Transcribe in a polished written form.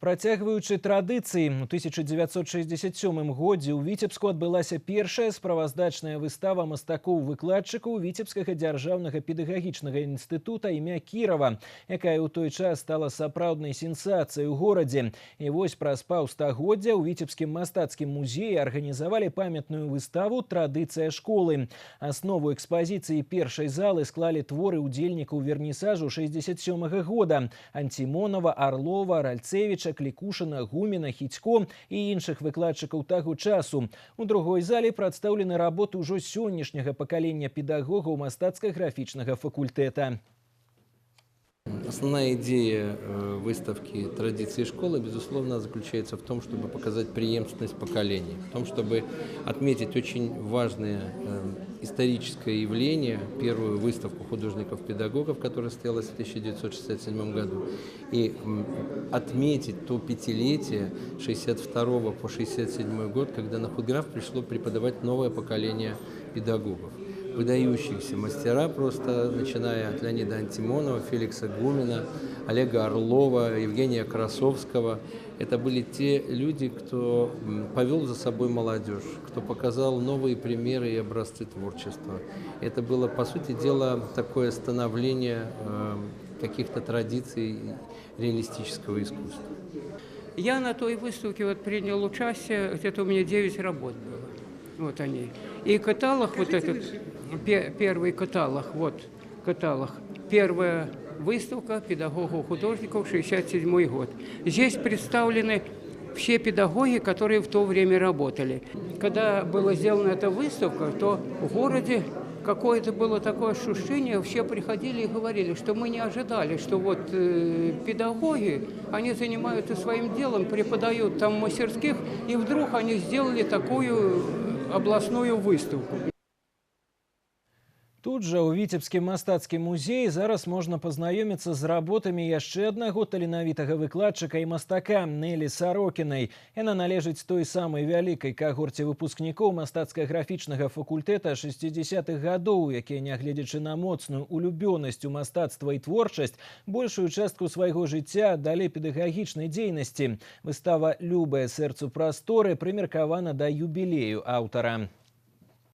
Працягваючы традыцыі, у 1967 годзе ў Віцебску адбылася першая справаздачная выстава мастакоў-выкладчыкаў Віцебскага дзяржаўнага педагагічнага інстытута імя Кірава, якая ў той час стала сапраўднай сенсацыяй у горадзе. І вось праз паўстагоддзя ў Віцебскім мастацкім музеі арганізавалі памятную выставу «Традыцыя школы». Аснову экспазіцыі першай залы склалі творы удзельнікаў вернісажу 67-го года – Антимонова, Орлова, Ральцевича, Клікушына, Гуміна, Хіцько і іншых выкладчыкаў таго часу. У другой зале прадстаўлены работы ўжо сённяшняга пакалення педагогаў мастацка-графічнага факультэта. Основная идея выставки «Традиции школы», безусловно, заключается в том, чтобы показать преемственность поколений, в том, чтобы отметить очень важное историческое явление, первую выставку художников-педагогов, которая состоялась в 1967 году, и отметить то пятилетие 62 по 67 год, когда на худграф пришло преподавать новое поколение педагогов. Выдающихся мастера, просто начиная от Леонида Антимонова, Феликса Гумина, Олега Орлова, Евгения Красовского. Это были те люди, кто повел за собой молодежь, кто показал новые примеры и образцы творчества. Это было, по сути дела, такое становление каких-то традиций реалистического искусства. Я на той выставке принял участие, где-то у меня 9 работ было. Вот они. И каталог, вот этот, первый каталог, вот каталог. Первая выставка педагогов-художников, 67 год. Здесь представлены все педагоги, которые в то время работали. Когда была сделана эта выставка, то в городе какое-то было такое ощущение, все приходили и говорили, что мы не ожидали, что вот педагоги, они занимаются своим делом, преподают там в мастерских, и вдруг они сделали такую областную выставку. Тут жа ў Віцебскім мастацкім музеі зараз можна пазнаёміцца з работамі яшчэ аднаго таленавітага выкладчыка і мастака Нелі Сарокінай. Яна належыць той самай вялікай кагорце выпускнікоў мастацка-графічнага факультэта 60-х гадоў, якія, нягледзячы на моцную улюбёнасць у мастацтва і творчасць, большую частку свайго жыцця аддалі педагагічнай дзейнасці. Выстава «Любая сэрцу прасторы» прымеркавана да юбілею аўтара.